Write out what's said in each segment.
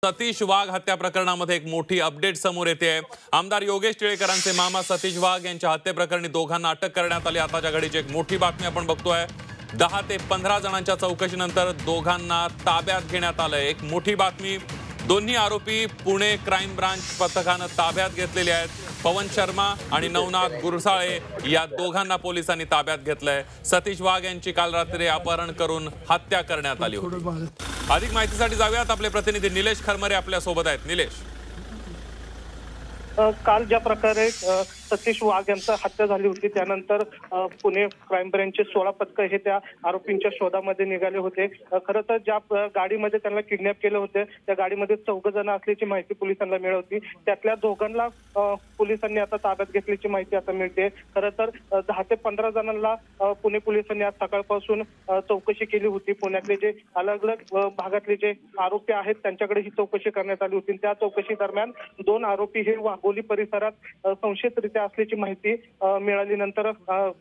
सतीश वाघ हत्या प्रकरणामध्ये एक मोठी अपडेट समोर येते आहे। आमदार योगेश टिळेकरांचे मामा सतीश वाघ यांच्या हत्येप्रकरणी दोघांना अटक करण्यात आली। आताच्या घडीची एक मोठी बातमी आपण बघतोय। 10 ते 15 जणांच्या चौकशीनंतर दोघांना ताब्यात घेण्यात आलंय। एक मोठी बातमी, दोन्ही आरोपी पुणे क्राइम ब्रांच पथकाने ताब्यात घेतलेले आहेत। पवन शर्मा आणि नवनाथ गुरसाळे या दोघांना पोलिसांनी ताब्यात घेतलंय। सतीश वाघ यांची काल रात्री अपहरण करून हत्या करण्यात आली होती। अधिक माहितीसाठी जाऊयात, आपले प्रतिनिधी निलेश खरमरे आपल्या सोबत आहेत। निलेश, काल ज्या प्रकारे सतीश वाघ यांची हत्या झाली होती त्यानंतर पुणे क्राइम ब्रांचचे 16 पथक हे त्या आरोपींच्या शोधामध्ये निघाले होते। खरं तर ज्या गाडीमध्ये त्यांना किडनॅप केलं होतं त्या गाडीमध्ये 4 जण असल्याची माहिती पोलिसांना मिळाली। त्यातल्या दोघांना पोलिसांनी आता ताब्यात घेतल्याची माहिती आता मिळते। खरं तर 10 ते 15 जणांना पुणे पोलिसांनी आज सकाळपासून चौकशी केली होती। पुण्यातले जे अलग अलग भागातले जे आरोपी आहेत त्यांच्याकडे ही चौकशी करण्यात आली होती। त्या चौकशी दरम्यान 2 आरोपी हे वाघोली परिसरात संशयितरित्या असल्याची माहिती मिळाल्यानंतर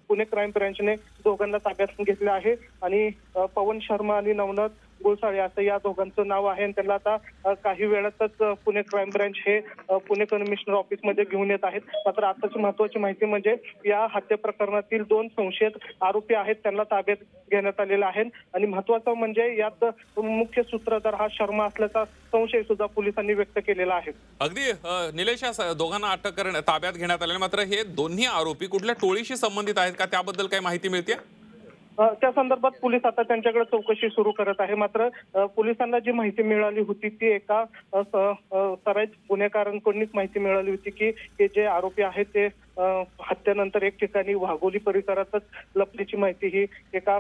पुणे क्राइम ब्रांचने दोघांना ताब्यात घेतले आहे आणि पवन शर्मा आणि नवनाथ गुरसाळे असं या दोघांचं नाव आहे। त्यांना आता काही वेळातच पुणे क्राइम ब्रांच हे पुणे कमिशनर ऑफिसमध्ये घेऊन येत आहेत। मात्र आताची महत्त्वाची माहिती म्हणजे या हत्या प्रकरणातील 2 संशयित आरोपी आहेत त्यांना ताब्यात घेण्यात आलेला आहे आणि महत्त्वाचं म्हणजे यात मुख्य सूत्रधार हा शर्मा असल्याचा संशय सुद्धा पोलिसांनी व्यक्त केलेला आहे। अगदी निलेश, दोघांना अटक करण्यात ताब्यात घेण्यात आले, मात्र हे दोन्ही आरोपी कुठल्या टोळीशी संबंधित आहेत का, त्याबद्दल काही माहिती मिळते? त्या संदर्भात पोलीस आता त्यांच्याकडे चौकशी सुरू करत आहे। मात्र पोलिसांना जी माहिती मिळाली होती ती एका सराईत गुन्हेगारांकडूनच माहिती मिळाली होती की हे जे आरोपी आहेत ते हत्येनंतर एक ठिकाणी वाघोली परिसरातच लपल्याची माहिती ही एका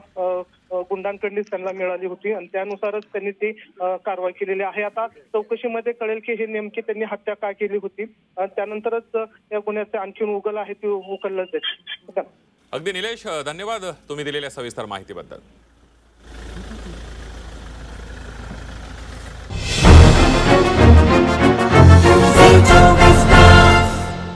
गुंडांकडूनच त्यांना मिळाली होती आणि त्यानुसारच त्यांनी ती कारवाई केलेली आहे। आता चौकशीमध्ये कळेल की हे नेमके त्यांनी हत्या का केली होती आणि त्यानंतरच या गुन्ह्याचे आणखी उकल आहे ते उकललं जाईल। अगदी निलेश, धन्यवाद तुम्ही दिलेल्या सविस्तर माहितीबद्दल।